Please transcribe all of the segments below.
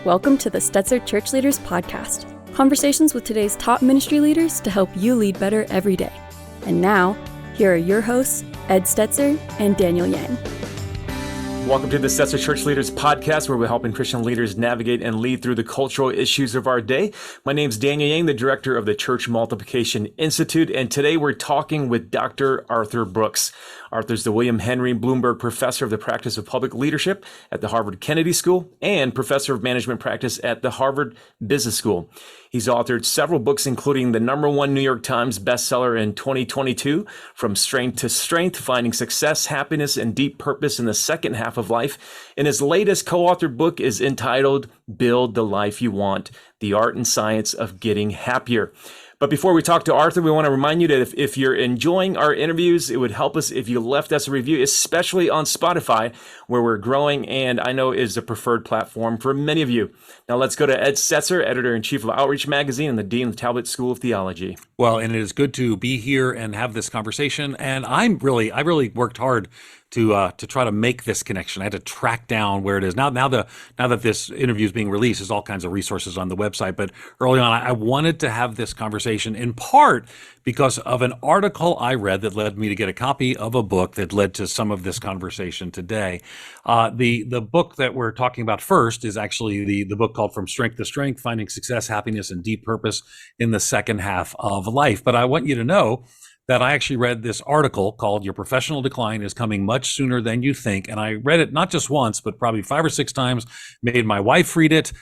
Welcome to the Stetzer ChurchLeaders Podcast. Conversations with today's top ministry leaders to help you lead better every day. And now, here are your hosts, Ed Stetzer and Daniel Yang. Welcome to the Stetzer ChurchLeaders Podcast, where we're helping Christian leaders navigate and lead through the cultural issues of our day. My name is Daniel Yang, the director of the Church Multiplication Institute, and today we're talking with Dr. Arthur Brooks. Arthur's the William Henry Bloomberg Professor of the Practice of Public Leadership at the Harvard Kennedy School and Professor of Management Practice at the Harvard Business School. He's authored several books, including the #1 New York Times bestseller in 2022, From Strength to Strength, Finding Success, Happiness, and Deep Purpose in the Second Half of Life. And his latest co-authored book is entitled Build the Life You Want, The Art and Science of Getting Happier. But before we talk to Arthur, we want to remind you that if you're enjoying our interviews, it would help us if you left us a review, especially on Spotify, where we're growing and I know is a preferred platform for many of you. Now let's go to Ed Stetzer, editor-in-chief of Outreach Magazine and the dean of the Talbot School of Theology. Well, and it is good to be here and have this conversation. And I really worked hard to try to make this connection. I had to track down where it is. Now that this interview is being released, there's all kinds of resources on the website. But early on, I wanted to have this conversation in part because of an article I read that led me to get a copy of a book that led to some of this conversation today. The book that we're talking about first is actually the book called From Strength to Strength, Finding Success, Happiness, and Deep Purpose in the Second Half of Life. But I want you to know that I actually read this article called Your Professional Decline is Coming Much Sooner Than You Think. And I read it not just once, but probably 5 or 6 times, made my wife read it,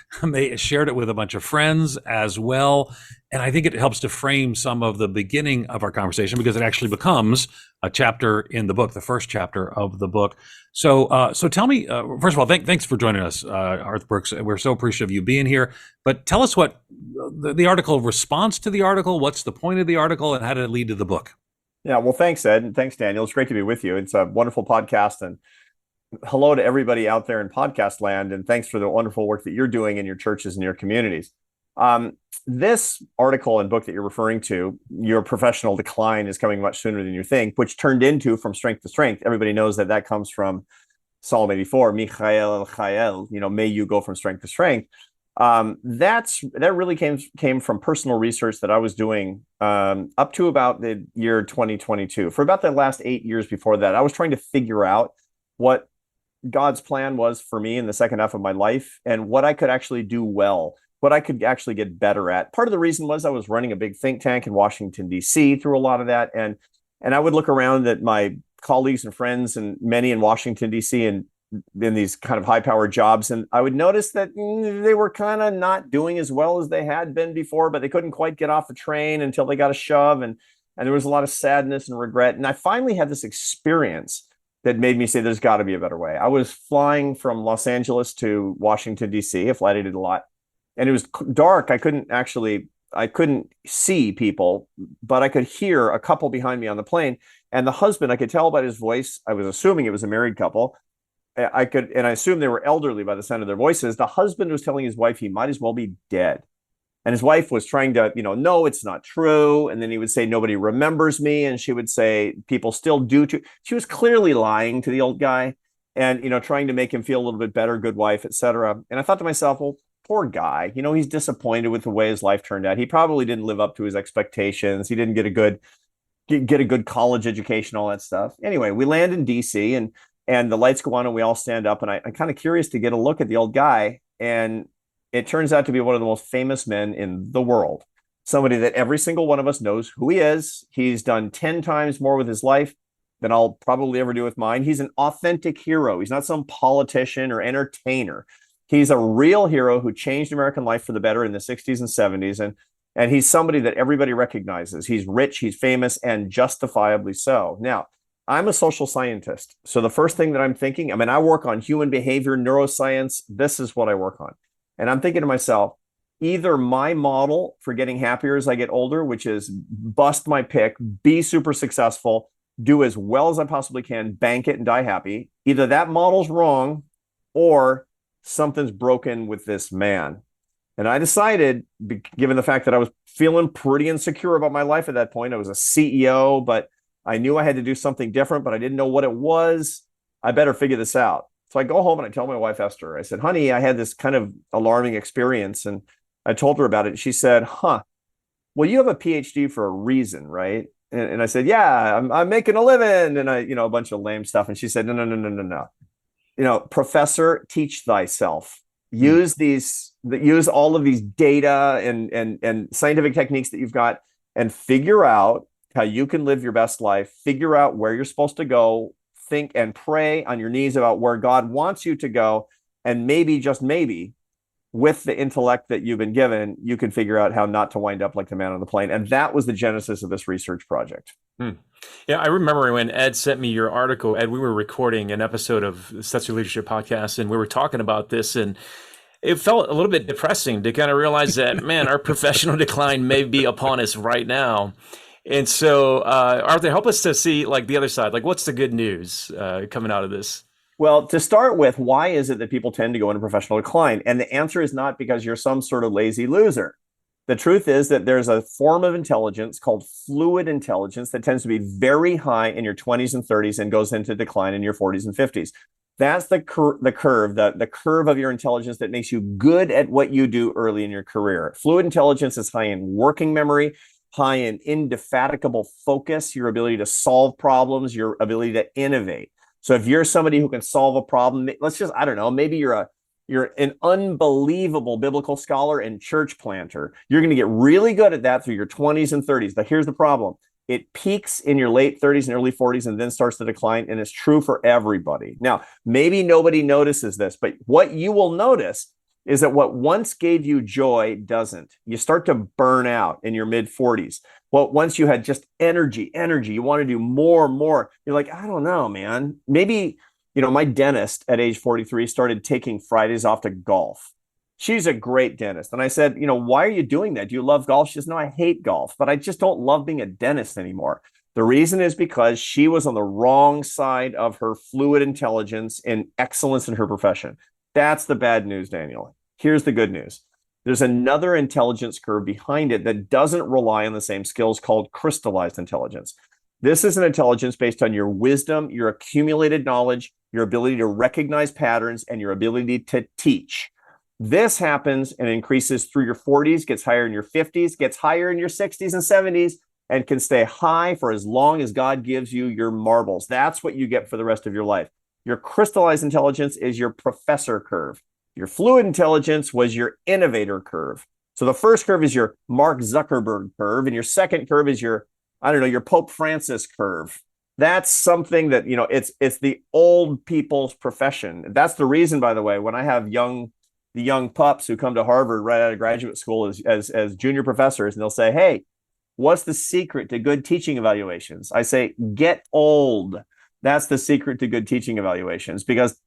shared it with a bunch of friends as well. And I think it helps to frame some of the beginning of our conversation because it actually becomes a chapter in the book, the first chapter of the book. So tell me, first of all, thanks for joining us, Arthur Brooks. We're so appreciative of you being here. But tell us what the article, response to the article, what's the point of the article, and how did it lead to the book? Yeah, well, thanks, Ed, and thanks, Daniel. It's great to be with you. It's a wonderful podcast, and hello to everybody out there in podcast land, and thanks for the wonderful work that you're doing in your churches and your communities. This article and book that you're referring to, Your Professional Decline is Coming Much Sooner Than You Think, which turned into From Strength to Strength. Everybody knows that comes from Psalm 84, Michael El Chayel, may you go from strength to strength. That really came from personal research that I was doing up to about the year 2022. For about the last 8 years before that, I was trying to figure out what God's plan was for me in the second half of my life and what I could actually do well, what I could actually get better at. Part of the reason was I was running a big think tank in Washington, D.C. through a lot of that. And I would look around at my colleagues and friends and many in Washington, D.C. and in these kind of high-powered jobs. And I would notice that they were kind of not doing as well as they had been before, but they couldn't quite get off the train until they got a shove. And there was a lot of sadness and regret. And I finally had this experience that made me say, there's got to be a better way. I was flying from Los Angeles to Washington, D.C. A flight I did a lot. And it was dark. I couldn't see people, but I could hear a couple behind me on the plane. And the husband, I could tell by his voice, I was assuming it was a married couple. I assumed they were elderly by the sound of their voices. The husband was telling his wife he might as well be dead. And his wife was trying to, no, it's not true. And then he would say, nobody remembers me. And she would say, people still do. She was clearly lying to the old guy and, trying to make him feel a little bit better, good wife, etc. And I thought to myself, well, poor guy, he's disappointed with the way his life turned out. He probably didn't live up to his expectations. He didn't get a good college education, all that stuff. Anyway, we land in DC and the lights go on and we all stand up. And I'm kind of curious to get a look at the old guy. And it turns out to be one of the most famous men in the world. Somebody that every single one of us knows who he is. He's done 10 times more with his life than I'll probably ever do with mine. He's an authentic hero. He's not some politician or entertainer. He's a real hero who changed American life for the better in the 60s and 70s. And he's somebody that everybody recognizes. He's rich, he's famous, and justifiably so. Now, I'm a social scientist. So the first thing that I'm thinking, I work on human behavior, neuroscience. This is what I work on. And I'm thinking to myself, either my model for getting happier as I get older, which is bust my pick, be super successful, do as well as I possibly can, bank it and die happy. Either that model's wrong or something's broken with this man. And I decided, given the fact that I was feeling pretty insecure about my life at that point, I was a CEO, but I knew I had to do something different, but I didn't know what it was. I better figure this out. So I go home and I tell my wife, Esther, I said, honey, I had this kind of alarming experience. And I told her about it. She said, well, you have a PhD for a reason, right? And I said, yeah, I'm making a living. And a bunch of lame stuff. And she said, no. Professor, teach thyself. Use all of these data and scientific techniques that you've got and figure out how you can live your best life, figure out where you're supposed to go, think and pray on your knees about where God wants you to go. And maybe, just maybe, with the intellect that you've been given, you can figure out how not to wind up like the man on the plane. And that was the genesis of this research project. Yeah, I remember when Ed sent me your article. Ed, we were recording an episode of Stetzer Leadership Podcast, and we were talking about this, and it felt a little bit depressing to kind of realize that, man, our professional decline may be upon us right now. And so, Arthur, help us to see like the other side. Like, what's the good news coming out of this? Well, to start with, why is it that people tend to go into professional decline? And the answer is not because you're some sort of lazy loser. The truth is that there's a form of intelligence called fluid intelligence that tends to be very high in your 20s and 30s and goes into decline in your 40s and 50s. That's the curve, the curve of your intelligence that makes you good at what you do early in your career. Fluid intelligence is high in working memory, high in indefatigable focus, your ability to solve problems, your ability to innovate. So if you're somebody who can solve a problem, maybe you're an unbelievable biblical scholar and church planter. You're going to get really good at that through your 20s and 30s. But here's the problem. It peaks in your late 30s and early 40s and then starts to decline. And it's true for everybody. Now, maybe nobody notices this, but what you will notice is that what once gave you joy doesn't. You start to burn out in your mid 40s. Well, once you had just energy, you want to do more. You're like, I don't know, man. Maybe, my dentist at age 43 started taking Fridays off to golf. She's a great dentist. And I said, why are you doing that? Do you love golf? She says, no, I hate golf, but I just don't love being a dentist anymore. The reason is because she was on the wrong side of her fluid intelligence and excellence in her profession. That's the bad news, Daniel. Here's the good news. There's another intelligence curve behind it that doesn't rely on the same skills called crystallized intelligence. This is an intelligence based on your wisdom, your accumulated knowledge, your ability to recognize patterns, and your ability to teach. This happens and increases through your 40s, gets higher in your 50s, gets higher in your 60s and 70s, and can stay high for as long as God gives you your marbles. That's what you get for the rest of your life. Your crystallized intelligence is your professor curve. Your fluid intelligence was your innovator curve. So the first curve is your Mark Zuckerberg curve, and your second curve is your Pope Francis curve. That's something that, it's the old people's profession. That's the reason, by the way, when I have the young pups who come to Harvard right out of graduate school as junior professors, and they'll say, hey, what's the secret to good teaching evaluations? I say, get old. That's the secret to good teaching evaluations, because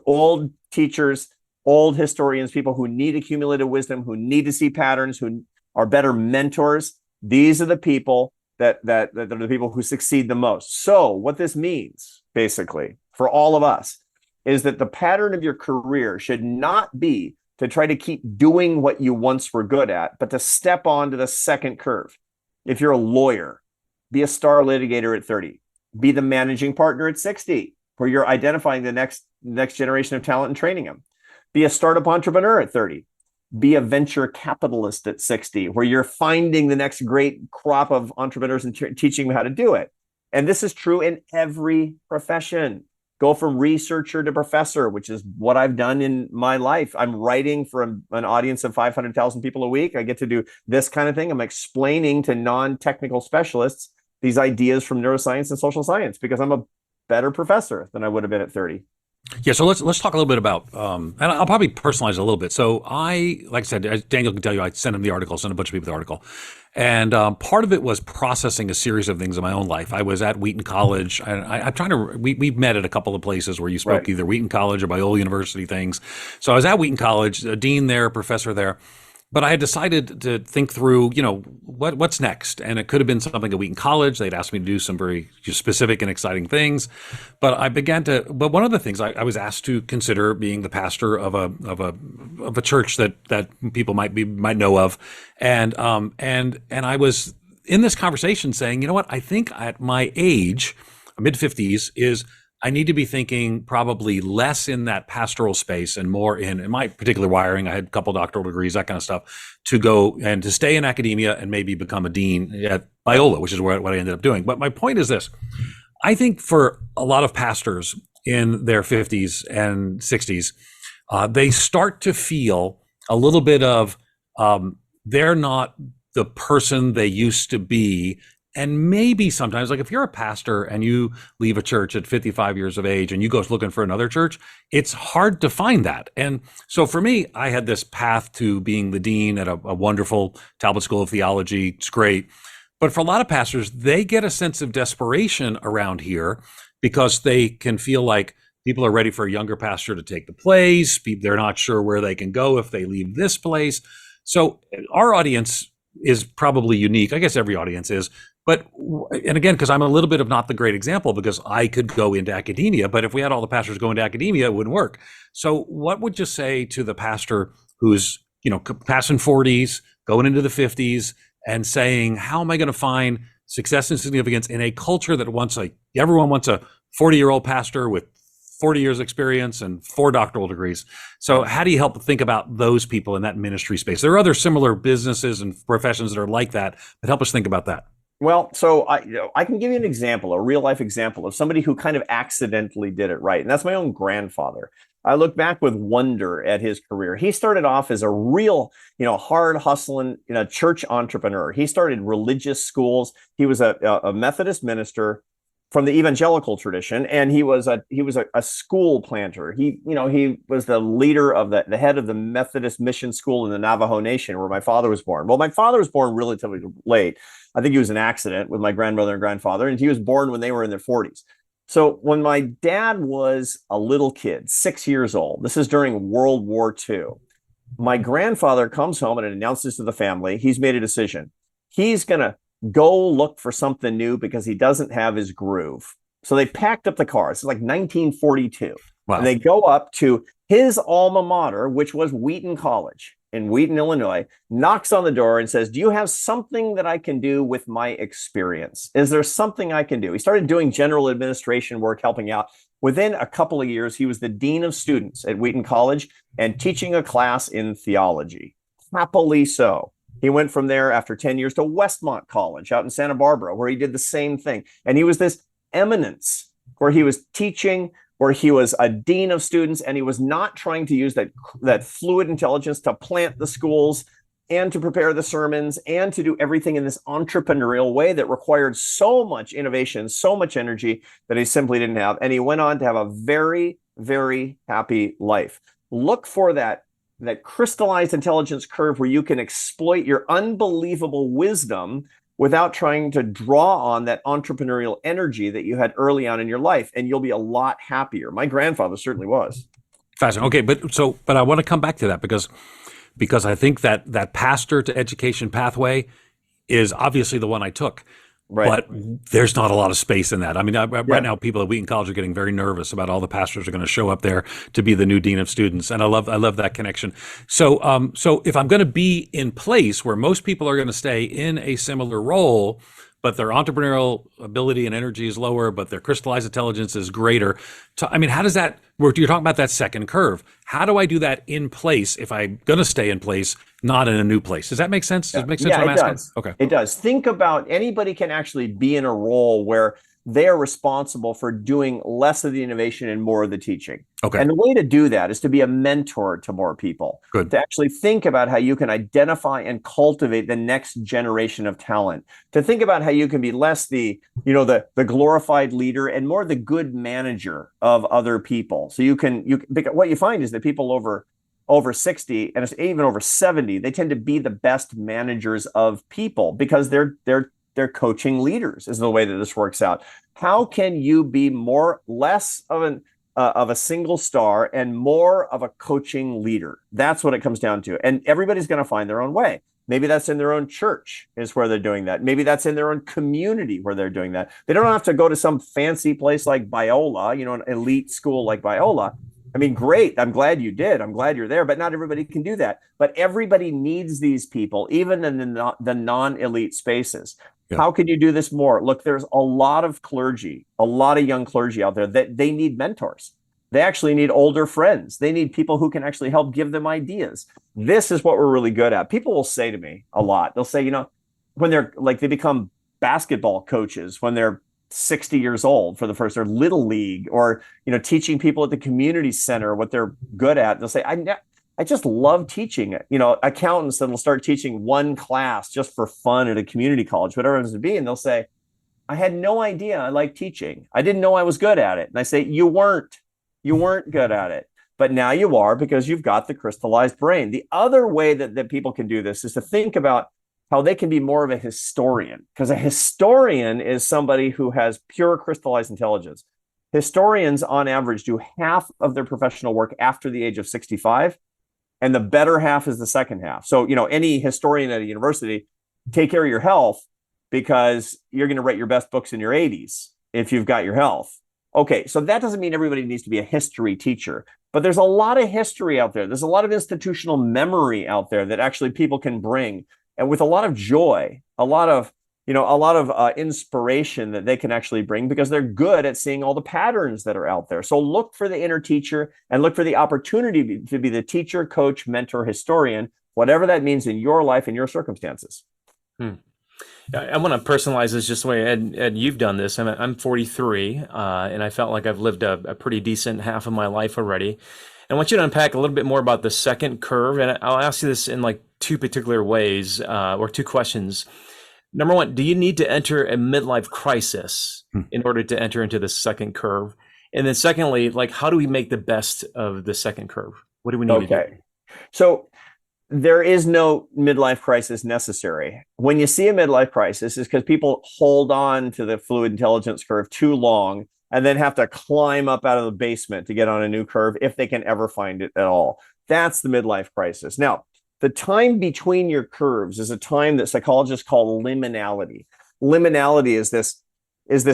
old teachers, old historians, people who need accumulated wisdom, who need to see patterns, who are better mentors, these are the people that are the people who succeed the most. So what this means, basically, for all of us, is that the pattern of your career should not be to try to keep doing what you once were good at, but to step onto the second curve. If you're a lawyer, be a star litigator at 30, be the managing partner at 60, where you're identifying the next generation of talent and training them. Be a startup entrepreneur at 30. Be a venture capitalist at 60, where you're finding the next great crop of entrepreneurs and teaching them how to do it. And this is true in every profession. Go from researcher to professor, which is what I've done in my life. I'm writing for an audience of 500,000 people a week. I get to do this kind of thing. I'm explaining to non-technical specialists these ideas from neuroscience and social science because I'm a better professor than I would have been at 30. Yeah, so let's talk a little bit about, and I'll probably personalize it a little bit. So like I said, as Daniel can tell you, I sent him the article, sent a bunch of people the article. And part of it was processing a series of things in my own life. I was at Wheaton College. I'm trying to, we've met at a couple of places where you spoke Right. Either Wheaton College or Biola University things. So I was at Wheaton College, a dean there, a professor there. But I had decided to think through, what's next? And it could have been something at Wheaton College. They'd asked me to do some very specific and exciting things. But but one of the things I was asked to consider being the pastor of a church that people might know of. And I was in this conversation saying, you know what, I think at my age, mid 50s, I need to be thinking probably less in that pastoral space and more in my particular wiring. I had a couple doctoral degrees, that kind of stuff, to go and to stay in academia and maybe become a dean at Biola, which is what I ended up doing. But my point is this. I think for a lot of pastors in their 50s and 60s, they start to feel a little bit of they're not the person they used to be. And maybe sometimes, like if you're a pastor and you leave a church at 55 years of age and you go looking for another church, it's hard to find that. And so for me, I had this path to being the dean at a wonderful Talbot School of Theology. It's great. But for a lot of pastors, they get a sense of desperation around here because they can feel like people are ready for a younger pastor to take the place. They're not sure where they can go if they leave this place. So our audience is probably unique. I guess every audience is. But, and again, because I'm a little bit of not the great example, because I could go into academia, but if we had all the pastors go into academia, it wouldn't work. So what would you say to the pastor who's, passing 40s, going into the 50s, and saying, how am I going to find success and significance in a culture that everyone wants a 40-year-old pastor with 40 years experience and 4 doctoral degrees. So how do you help think about those people in that ministry space? There are other similar businesses and professions that are like that, but help us think about that. Well, so I can give you an example, a real life example of somebody who kind of accidentally did it right. And that's my own grandfather. I look back with wonder at his career. He started off as a real, hard hustling, church entrepreneur. He started religious schools. He was a Methodist minister from the evangelical tradition, and he was a school planter. He was the leader of the head of the Methodist mission school in the Navajo Nation, where my father was born. Well, my father was born relatively late. I think he was an accident with my grandmother and grandfather, and he was born when they were in their 40s. So when my dad was a little kid, 6 years old, this is during World War II, my grandfather comes home and announces to the family he's made a decision. He's going to go look for something new because he doesn't have his groove. So they packed up the car. It's like 1942. Wow. And they go up to his alma mater, which was Wheaton College in Wheaton, Illinois, knocks on the door and says, do you have something that I can do with my experience? Is there something I can do? He started doing general administration work, helping out. Within a couple of years, he was the dean of students at Wheaton College and teaching a class in theology. Happily so. He went from there after 10 years to Westmont College out in Santa Barbara, where he did the same thing. And he was this eminence where he was teaching, where he was a dean of students, and he was not trying to use that fluid intelligence to plant the schools and to prepare the sermons and to do everything in this entrepreneurial way that required so much innovation, so much energy that he simply didn't have. And he went on to have a very, very happy life. Look for that crystallized intelligence curve where you can exploit your unbelievable wisdom without trying to draw on that entrepreneurial energy that you had early on in your life, and you'll be a lot happier. My grandfather certainly was. Fascinating. Okay, but I want to come back to that because I think that pastor to education pathway is obviously the one I took. Right. But there's not a lot of space in that. I mean, right now, people at Wheaton College are getting very nervous about all the pastors are going to show up there to be the new dean of students, and I love that connection. So if I'm going to be in place where most people are going to stay in a similar role, but their entrepreneurial ability and energy is lower, but their crystallized intelligence is greater. How does that work? You're talking about that second curve. How do I do that in place if I'm going to stay in place, not in a new place? Does that make sense? Does it make sense what I'm asking? Does. Okay. It does. Think about anybody can actually be in a role where they are responsible for doing less of the innovation and more of the teaching. Okay. And the way to do that is to be a mentor to more people. Good. To actually think about how you can identify and cultivate the next generation of talent. To think about how you can be less the glorified leader and more the good manager of other people. So what you find is that people over 60 and even over 70, they tend to be the best managers of people because they're coaching leaders is the way that this works out. How can you be less of a single star and more of a coaching leader? That's what it comes down to. And everybody's going to find their own way. Maybe that's in their own church is where they're doing that. Maybe that's in their own community where they're doing that. They don't have to go to some fancy place like Biola, an elite school like Biola. I mean, great. I'm glad you did. I'm glad you're there, but not everybody can do that. But everybody needs these people, even in the non-elite spaces. Yeah. How can you do this more? Look, there's a lot of clergy, a lot of young clergy out there that they need mentors. They actually need older friends. They need people who can actually help give them ideas. This is what we're really good at. People will say to me a lot, they'll say, when they become basketball coaches, when they're 60 years old for the first, or little league, or, teaching people at the community center what they're good at. They'll say, I just love teaching. Accountants that will start teaching one class just for fun at a community college, whatever it happens to be. And they'll say, I had no idea I liked teaching. I didn't know I was good at it. And I say, you weren't good at it, but now you are, because you've got the crystallized brain. The other way that people can do this is to think about how they can be more of a historian, because a historian is somebody who has pure crystallized intelligence. Historians on average do half of their professional work after the age of 65. And the better half is the second half. So, any historian at a university, take care of your health, because you're going to write your best books in your 80s if you've got your health. Okay, so that doesn't mean everybody needs to be a history teacher, but there's a lot of history out there. There's a lot of institutional memory out there that actually people can bring, and with a lot of joy, a lot of inspiration that they can actually bring, because they're good at seeing all the patterns that are out there. So look for the inner teacher, and look for the opportunity to be the teacher, coach, mentor, historian, whatever that means in your life and your circumstances. I want to personalize this just the way, Ed, you've done this. I'm 43, and I felt like I've lived a pretty decent half of my life already. I want you to unpack a little bit more about the second curve, and I'll ask you this in like two particular ways, or two questions. Number one, do you need to enter a midlife crisis in order to enter into the second curve? And then secondly, how do we make the best of the second curve? What do we need to do? So there is no midlife crisis necessary. When you see a midlife crisis, is because people hold on to the fluid intelligence curve too long and then have to climb up out of the basement to get on a new curve, if they can ever find it at all. That's the midlife crisis. Now, the time between your curves is a time that psychologists call liminality. Liminality is this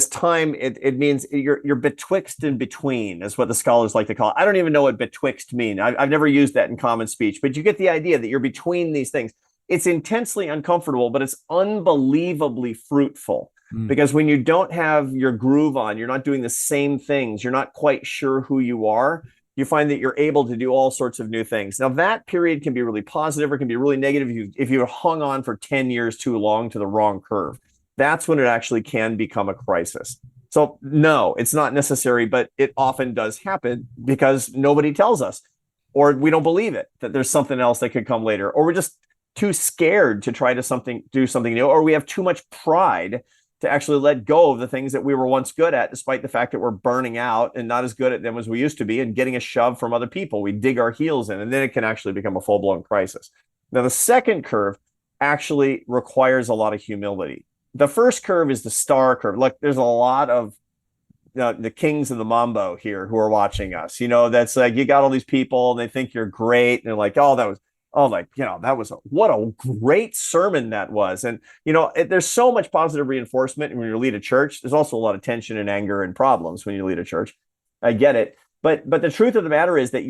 time. It means you're betwixt and between, is what the scholars like to call it. I don't even know what betwixt mean. I've never used that in common speech, but you get the idea that you're between these things. It's intensely uncomfortable, but it's unbelievably fruitful, because when you don't have your groove on, you're not doing the same things, you're not quite sure who you are, you find that you're able to do all sorts of new things. Now, that period can be really positive or can be really negative if you hung on for 10 years too long to the wrong curve. That's when it actually can become a crisis. So no, it's not necessary, but it often does happen because nobody tells us, or we don't believe it, that there's something else that could come later, or we're just too scared to try to do something new, or we have too much pride to actually let go of the things that we were once good at, despite the fact that we're burning out and not as good at them as we used to be, and getting a shove from other people. We dig our heels in, and then it can actually become a full-blown crisis. Now, the second curve actually requires a lot of humility. The first curve is the star curve. Look, there's a lot of the kings of the mambo here who are watching us. That's like, you got all these people and they think you're great, and they're like, what a great sermon that was. And, there's so much positive reinforcement when you lead a church. There's also a lot of tension and anger and problems when you lead a church. I get it. But the truth of the matter is that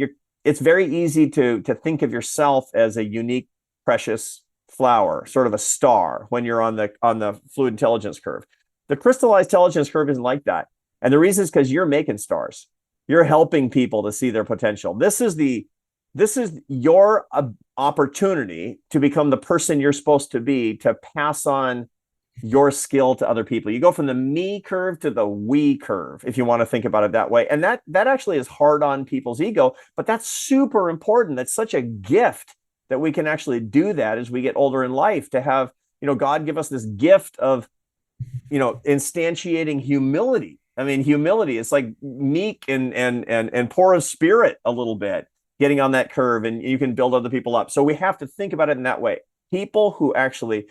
it's very easy to think of yourself as a unique, precious flower, sort of a star, when you're on the fluid intelligence curve. The crystallized intelligence curve isn't like that. And the reason is because you're making stars. You're helping people to see their potential. This is your opportunity to become the person you're supposed to be, to pass on your skill to other people. You go from the me curve to the we curve, if you want to think about it that way. And that actually is hard on people's ego, but that's super important. That's such a gift that we can actually do that as we get older in life, to have, God give us this gift of, instantiating humility. I mean, humility is like meek and poor of spirit a little bit, getting on that curve, and you can build other people up. So we have to think about it in that way. People who actually,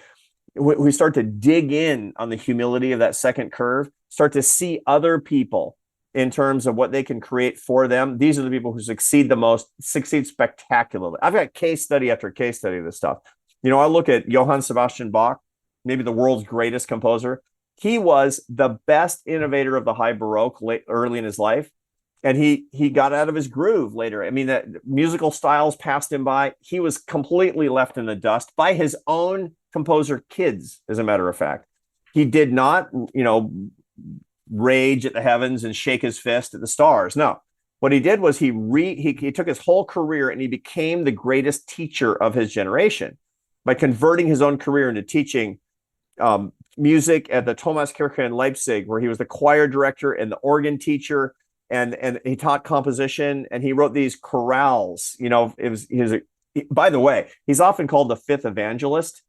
we start to dig in on the humility of that second curve, start to see other people in terms of what they can create for them. These are the people who succeed the most, succeed spectacularly. I've got case study after case study of this stuff. I look at Johann Sebastian Bach, maybe the world's greatest composer. He was the best innovator of the high Baroque early in his life. And he got out of his groove later. I mean, that musical styles passed him by. He was completely left in the dust by his own composer kids, as a matter of fact. He did not, rage at the heavens and shake his fist at the stars. No, what he did was he took his whole career and he became the greatest teacher of his generation by converting his own career into teaching music at the Thomaskirche in Leipzig, where he was the choir director and the organ teacher, and he taught composition, and he wrote these chorales. By the way, he's often called the fifth evangelist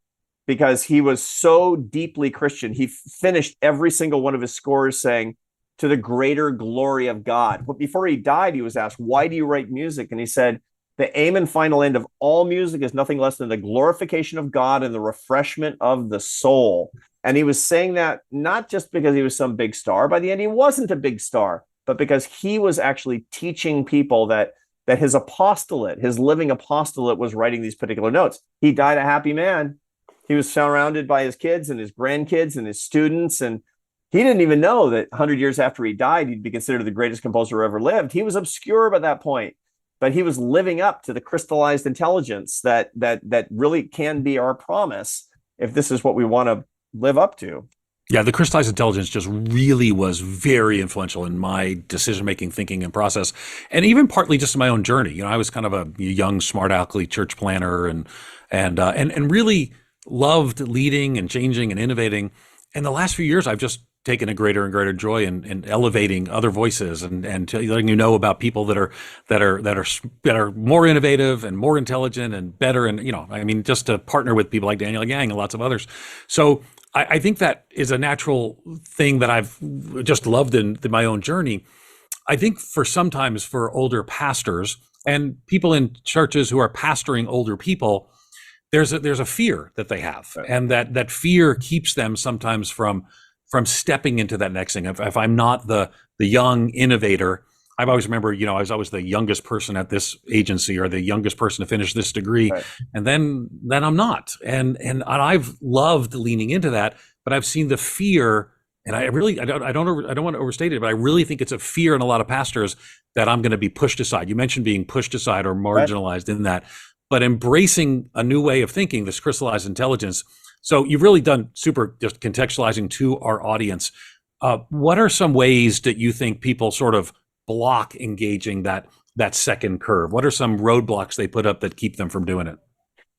because he was so deeply Christian. He finished every single one of his scores saying, "To the greater glory of God." But before he died, he was asked, "Why do you write music?" And he said, "The aim and final end of all music is nothing less than the glorification of God and the refreshment of the soul." And he was saying that not just because he was some big star. By the end, he wasn't a big star, but because he was actually teaching people that his apostolate, his living apostolate, was writing these particular notes. He died a happy man. He was surrounded by his kids and his grandkids and his students. And he didn't even know that 100 years after he died, he'd be considered the greatest composer who ever lived. He was obscure by that point, but he was living up to the crystallized intelligence that really can be our promise if this is what we want to live up to. Yeah, the crystallized intelligence just really was very influential in my decision-making, thinking, and process, and even partly just in my own journey. I was kind of a young, smart alecky church planner, and really loved leading and changing and innovating. And the last few years, I've just taken a greater and greater joy in elevating other voices and letting you know about people that are more innovative and more intelligent and better. And just to partner with people like Daniel Yang and lots of others. So I think that is a natural thing that I've just loved in my own journey. I think sometimes for older pastors and people in churches who are pastoring older people, there's a fear that they have, and that fear keeps them sometimes from stepping into that next thing. If I'm not the young innovator, I've always remember, I was always the youngest person at this agency or the youngest person to finish this degree. Right. And then I'm not. And I've loved leaning into that, but I've seen the fear, and I don't want to overstate it, but I really think it's a fear in a lot of pastors that I'm going to be pushed aside. You mentioned being pushed aside or marginalized in that, but embracing a new way of thinking, this crystallized intelligence. So you've really done super just contextualizing to our audience. What are some ways that you think people sort of block engaging that second curve? What are some roadblocks they put up that keep them from doing it?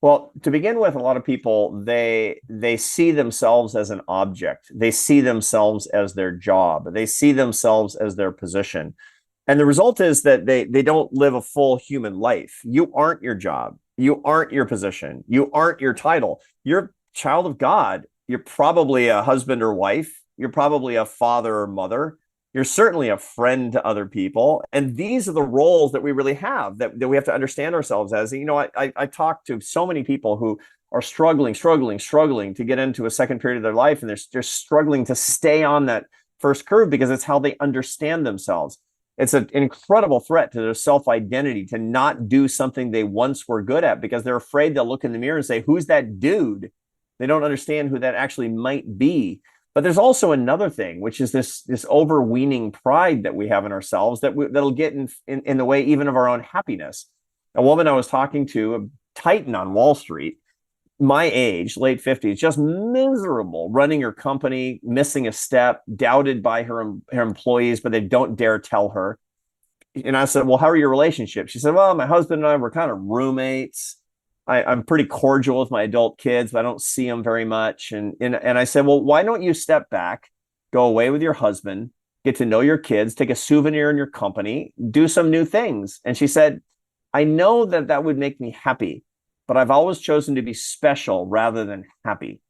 Well, to begin with, a lot of people, they see themselves as an object. They see themselves as their job. They see themselves as their position. And the result is that they don't live a full human life. You aren't your job. You aren't your position. You aren't your title. You're a child of God. You're probably a husband or wife. You're probably a father or mother. You're certainly a friend to other people. And these are the roles that we really have, that we have to understand ourselves as. I talk to so many people who are struggling to get into a second period of their life, and they're struggling to stay on that first curve because it's how they understand themselves. It's an incredible threat to their self-identity to not do something they once were good at because they're afraid they'll look in the mirror and say, "Who's that dude?" They don't understand who that actually might be. But there's also another thing, which is this overweening pride that we have in ourselves that'll get in the way even of our own happiness. A woman I was talking to, a titan on Wall Street, my age, late 50s, just miserable, running her company, missing a step, doubted by her employees, but they don't dare tell her. And I said, "Well, how are your relationships?" She said, "Well, my husband and I were kind of roommates. I'm pretty cordial with my adult kids, but I don't see them very much." And I said, "Well, why don't you step back, go away with your husband, get to know your kids, take a souvenir in your company, do some new things?" And she said, "I know that would make me happy, but I've always chosen to be special rather than happy."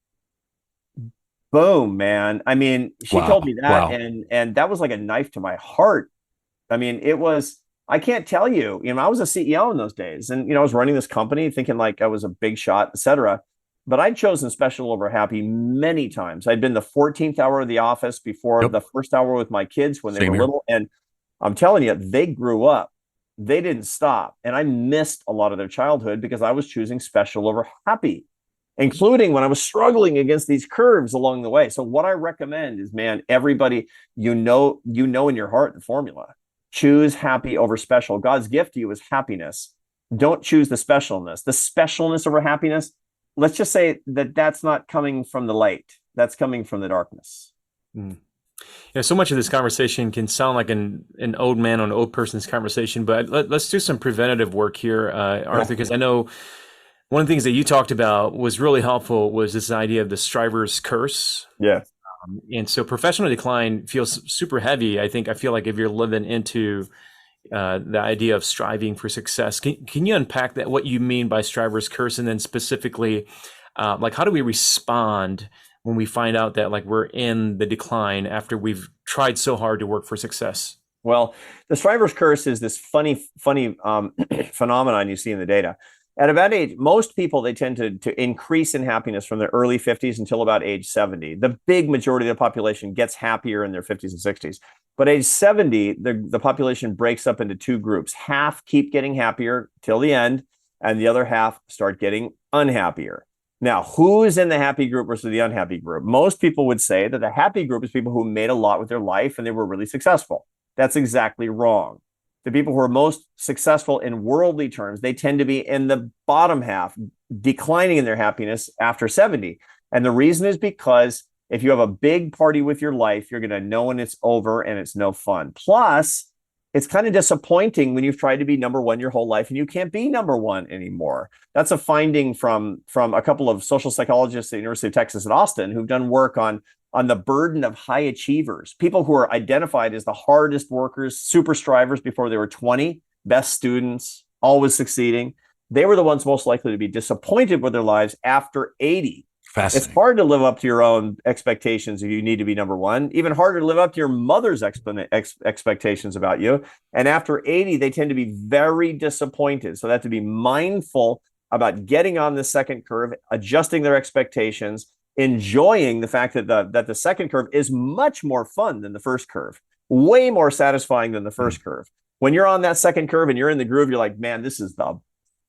Boom, man. I mean, she told me that, and that was like a knife to my heart. I mean, it was, I can't tell you, I was a CEO in those days, and, I was running this company thinking like I was a big shot, etc. But I'd chosen special over happy many times. I'd been the 14th hour of the office before the first hour with my kids when they were little. And I'm telling you, they grew up. They didn't stop. And I missed a lot of their childhood because I was choosing special over happy, including when I was struggling against these curves along the way. So what I recommend is, man, everybody, in your heart the formula. Choose happy over special. God's gift to you is happiness. Don't choose the specialness. The specialness over happiness, let's just say that that's not coming from the light. that's coming from the darkness. Mm. So much of this conversation can sound like an old man or an old person's conversation, but let's do some preventative work here, Arthur, because I know one of the things that you talked about was really helpful was this idea of the striver's curse. Yeah. And so professional decline feels super heavy. I feel like if you're living into the idea of striving for success, can you unpack that, what you mean by striver's curse, and then specifically, like how do we respond when we find out that like we're in the decline after we've tried so hard to work for success? Well, the striver's curse is this funny phenomenon you see in the data. At about age, most people, they tend to increase in happiness from their early 50s until about age 70. The big majority of the population gets happier in their 50s and 60s. But age 70, the population breaks up into two groups. Half keep getting happier till the end, and the other half start getting unhappier. Now, who is in the happy group versus the unhappy group? Most people would say that the happy group is people who made a lot with their life and they were really successful. That's exactly wrong. The people who are most successful in worldly terms, they tend to be in the bottom half, declining in their happiness after 70. And the reason is because if you have a big party with your life, you're going to know when it's over and it's no fun. Plus, it's kind of disappointing when you've tried to be number one your whole life and you can't be number one anymore. That's a finding from a couple of social psychologists at the University of Texas at Austin who've done work on the burden of high achievers, people who are identified as the hardest workers, super strivers before they were 20, best students, always succeeding. They were the ones most likely to be disappointed with their lives after 80. It's hard to live up to your own expectations if you need to be number one. Even harder to live up to your mother's expectations about you. And after 80, they tend to be very disappointed. So they have to be mindful about getting on the second curve, adjusting their expectations, enjoying the fact that the second curve is much more fun than the first curve, way more satisfying than the first curve. When you're on that second curve and you're in the groove, you're like, man, this is the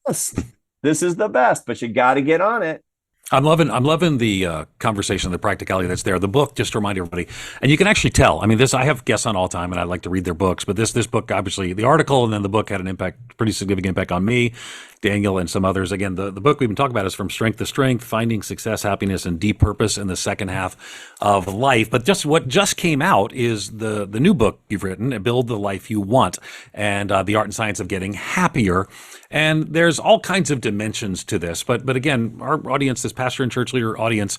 best. This is the best, but you got to get on it. I'm loving the conversation, the practicality that's there. The book, just to remind everybody, and you can actually tell. I mean, I have guests on all the time, and I like to read their books. But this book, obviously, the article and then the book had an impact, pretty significant impact on me, Daniel, and some others. Again, the book we've been talking about is From Strength to Strength: Finding Success, Happiness, and Deep Purpose in the Second Half of Life. But what just came out is the new book you've written, Build the Life You Want, and the art and science of getting happier. And there's all kinds of dimensions to this. But again, our audience, this pastor and church leader audience,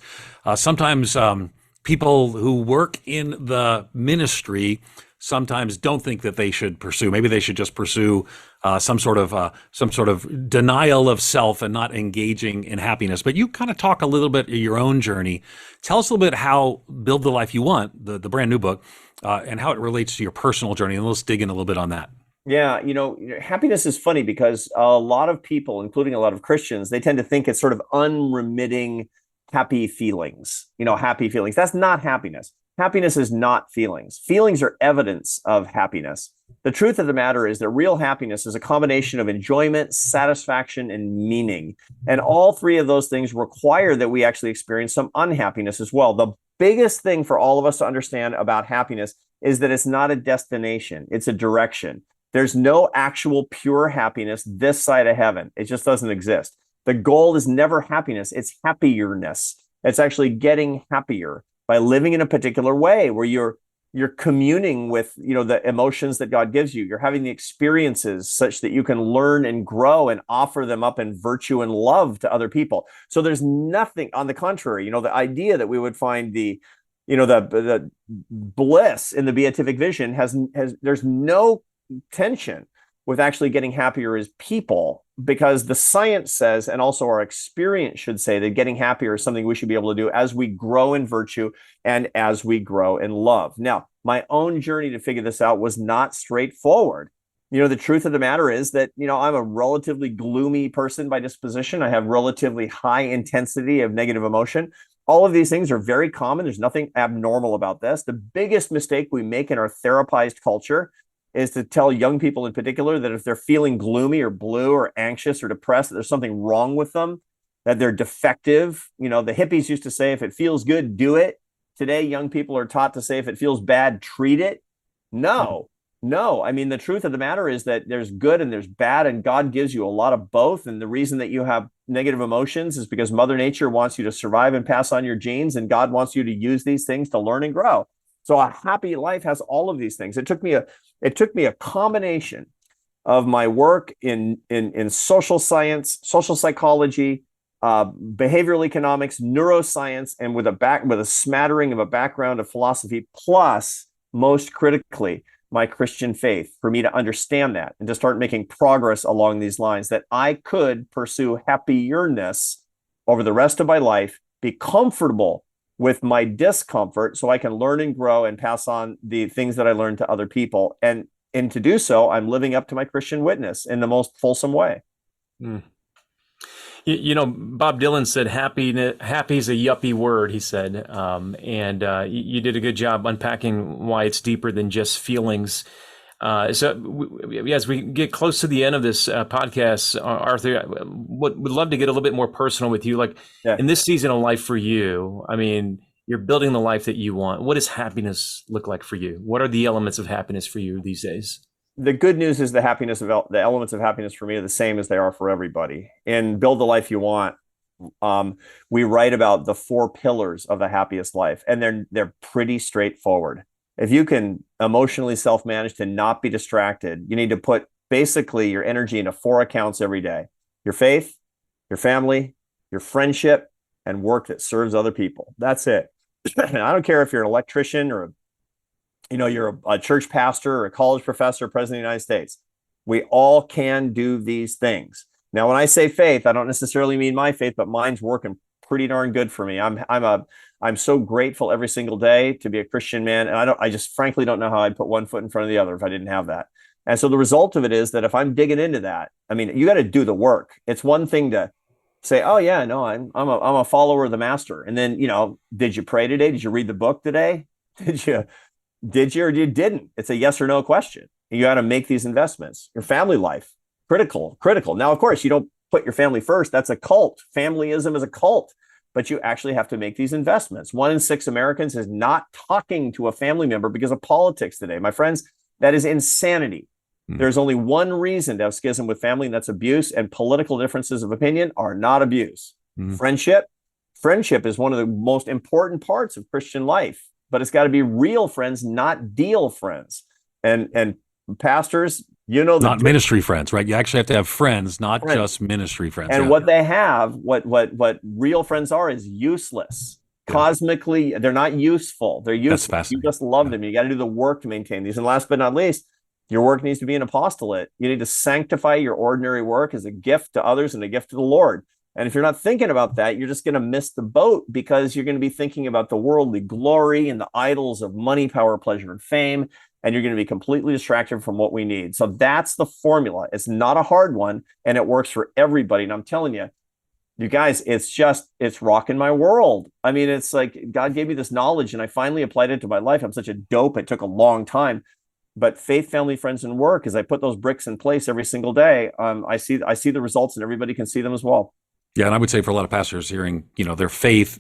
sometimes people who work in the ministry sometimes don't think that they should pursue. Maybe they should just pursue some sort of denial of self and not engaging in happiness. But you kind of talk a little bit of your own journey. Tell us a little bit how Build the Life You Want, the brand new book, and how it relates to your personal journey. And let's dig in a little bit on that. Yeah, happiness is funny because a lot of people, including a lot of Christians, they tend to think it's sort of unremitting happy feelings. Happy feelings. That's not happiness. Happiness is not feelings. Feelings are evidence of happiness. The truth of the matter is that real happiness is a combination of enjoyment, satisfaction, and meaning. And all three of those things require that we actually experience some unhappiness as well. The biggest thing for all of us to understand about happiness is that it's not a destination, it's a direction. There's no actual pure happiness this side of heaven. It just doesn't exist. The goal is never happiness. It's happierness. It's actually getting happier by living in a particular way where you're communing with, the emotions that God gives you. You're having the experiences such that you can learn and grow and offer them up in virtue and love to other people. So there's nothing, on the contrary, the idea that we would find the bliss in the beatific vision there's no tension with actually getting happier as people, because the science says, and also our experience should say, that getting happier is something we should be able to do as we grow in virtue and as we grow in love. Now, my own journey to figure this out was not straightforward. The truth of the matter is that, I'm a relatively gloomy person by disposition. I have relatively high intensity of negative emotion. All of these things are very common. There's nothing abnormal about this. The biggest mistake we make in our therapized culture is to tell young people in particular that if they're feeling gloomy or blue or anxious or depressed, that there's something wrong with them, that they're defective. The hippies used to say, if it feels good, do it. Today, young people are taught to say, if it feels bad, treat it. No. I mean, the truth of the matter is that there's good and there's bad, and God gives you a lot of both. And the reason that you have negative emotions is because Mother Nature wants you to survive and pass on your genes, and God wants you to use these things to learn and grow. So a happy life has all of these things. It took me a combination of my work in social science, social psychology, behavioral economics, neuroscience, and with a smattering of a background of philosophy, plus, most critically, my Christian faith, for me to understand that and to start making progress along these lines, that I could pursue happierness over the rest of my life, be comfortable with my discomfort so I can learn and grow and pass on the things that I learned to other people. And to do so, I'm living up to my Christian witness in the most fulsome way. Mm. Bob Dylan said happy is a yuppie word, he said. You did a good job unpacking why it's deeper than just feelings. As we get close to the end of this podcast, Arthur, would love to get a little bit more personal with you. In this season of life for you, I mean, you're building the life that you want. What does happiness look like for you? What are the elements of happiness for you these days? The good news is the elements of happiness for me are the same as they are for everybody. In Build the Life You Want, we write about the 4 pillars of the happiest life, and they're pretty straightforward. If you can emotionally self-manage to not be distracted, you need to put basically your energy into 4 accounts every day: your faith, your family, your friendship, and work that serves other people. That's it. I don't care if you're an electrician or you're a church pastor or a college professor, president of the United States. We all can do these things. Now, when I say faith, I don't necessarily mean my faith, but mine's working pretty darn good for me. I'm so grateful every single day to be a Christian man. And I just frankly don't know how I'd put one foot in front of the other if I didn't have that. And so the result of it is that if I'm digging into that, I mean, you got to do the work. It's one thing to say, oh yeah, no, I'm a follower of the master. And then, did you pray today? Did you read the book today? Did you or you didn't? It's a yes or no question. You got to make these investments. Your family life, critical. Now, of course, you don't put your family first. That's a cult. Familyism is a cult. But you actually have to make these investments. 1 in 6 Americans is not talking to a family member because of politics today. My friends, that is insanity. There's only one reason to have schism with family, and that's abuse. And political differences of opinion are not abuse. Friendship is one of the most important parts of Christian life. But it's got to be real friends, not deal friends. And pastors, not ministry friends, right? You actually have to have friends, not just ministry friends. And what they have, what real friends are, is useless. Cosmically, they're not useful. They're useless. You just love them. You got to do the work to maintain these. And last but not least, your work needs to be an apostolate. You need to sanctify your ordinary work as a gift to others and a gift to the Lord. And if you're not thinking about that, you're just going to miss the boat, because you're going to be thinking about the worldly glory and the idols of money, power, pleasure, and fame. And you're going to be completely distracted from what we need. So that's the formula. It's not a hard one, and it works for everybody. And I'm telling you, you guys, it's rocking my world. I mean, it's like God gave me this knowledge and I finally applied it to my life. I'm such a dope. It took a long time. But faith, family, friends, and work, as I put those bricks in place every single day, I see the results, and everybody can see them as well. Yeah, and I would say for a lot of pastors hearing, their faith,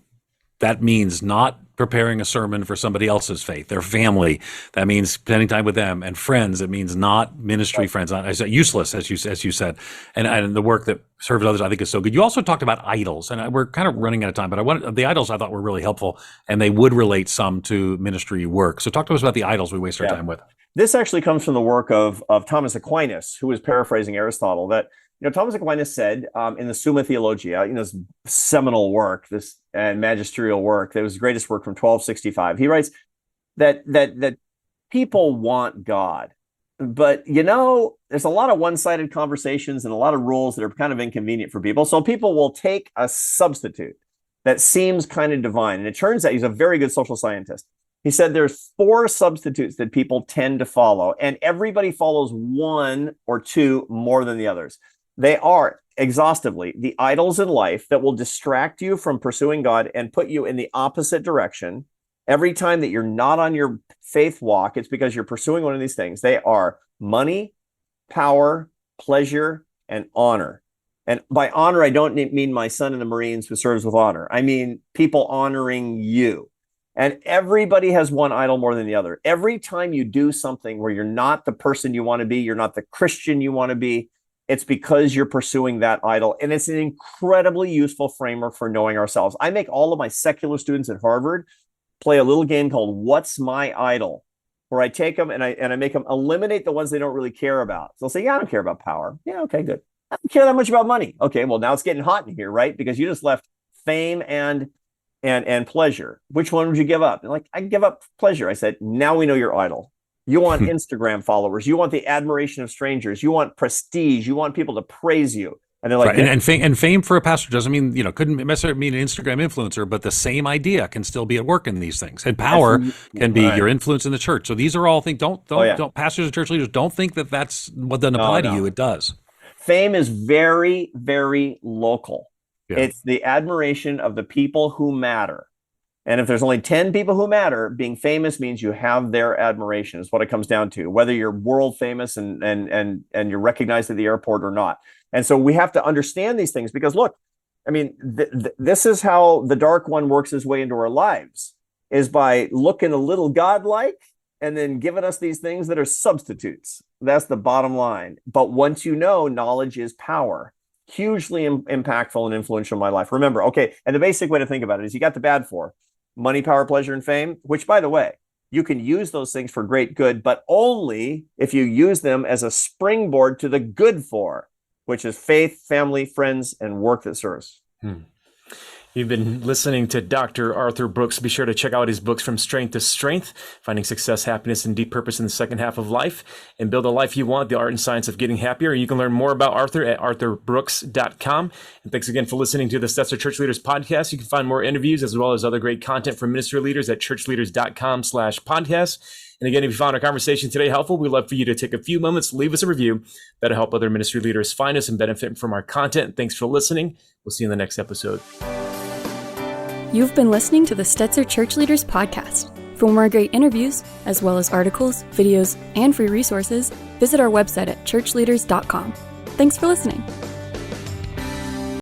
that means not preparing a sermon for somebody else's faith. Their family, that means spending time with them. And friends, it means not ministry friends. Useless, as you said. And the work that serves others, I think, is so good. You also talked about idols, and we're kind of running out of time, but the idols I thought were really helpful, and they would relate some to ministry work. So talk to us about the idols we waste our time with. This actually comes from the work of Thomas Aquinas, who was paraphrasing Aristotle, that Thomas Aquinas said in the Summa Theologia, this seminal work, this magisterial work, that was the greatest work from 1265. He writes that people want God, but there's a lot of one-sided conversations and a lot of rules that are kind of inconvenient for people. So people will take a substitute that seems kind of divine, and it turns out he's a very good social scientist. He said there's 4 substitutes that people tend to follow, and everybody follows 1 or 2 more than the others. They are, exhaustively, the idols in life that will distract you from pursuing God and put you in the opposite direction. Every time that you're not on your faith walk, it's because you're pursuing one of these things. They are money, power, pleasure, and honor. And by honor, I don't mean my son in the Marines who serves with honor. I mean people honoring you. And everybody has one idol more than the other. Every time you do something where you're not the person you want to be, you're not the Christian you want to be, it's because you're pursuing that idol. And it's an incredibly useful framework for knowing ourselves. I make all of my secular students at Harvard play a little game called What's My Idol, where I take them and I make them eliminate the ones they don't really care about. So they'll say, yeah, I don't care about power. Yeah, okay, good. I don't care that much about money. Okay, well, now it's getting hot in here, right? Because you just left fame and pleasure. Which one would you give up? And like, I give up pleasure. I said, now we know your idol. You want Instagram followers. You want the admiration of strangers. You want prestige. You want people to praise you. And they're like, right. And fame for a pastor doesn't mean, couldn't necessarily mean an Instagram influencer, but the same idea can still be at work in these things. And power can be your influence in the church. So these are all things. Don't pastors and church leaders don't think that that's what doesn't apply to you. It does. Fame is very, very local. Yeah. It's the admiration of the people who matter. And if there's only 10 people who matter, being famous means you have their admiration is what it comes down to, whether you're world famous and you're recognized at the airport or not. And so we have to understand these things because look, I mean, this is how the dark one works his way into our lives, is by looking a little godlike and then giving us these things that are substitutes. That's the bottom line. But once you know, knowledge is power. Hugely impactful and influential in my life. Remember, okay, and the basic way to think about it is you got the bad four: money, power, pleasure, and fame, which, by the way, you can use those things for great good, but only if you use them as a springboard to the good four, which is faith, family, friends, and work that serves. You've been listening to Dr. Arthur Brooks. Be sure to check out his books, From Strength to Strength, Finding Success, Happiness, and Deep Purpose in the Second Half of Life, and Build a Life You Want, The Art and Science of Getting Happier. You can learn more about Arthur at arthurbrooks.com. And thanks again for listening to the Stetzer Church Leaders Podcast. You can find more interviews as well as other great content from ministry leaders at ChurchLeaders.com/podcast. And again, if you found our conversation today helpful, we'd love for you to take a few moments, leave us a review. That'll help other ministry leaders find us and benefit from our content. Thanks for listening. We'll see you in the next episode. You've been listening to the Stetzer Church Leaders Podcast. For more great interviews, as well as articles, videos, and free resources, visit our website at ChurchLeaders.com. Thanks for listening.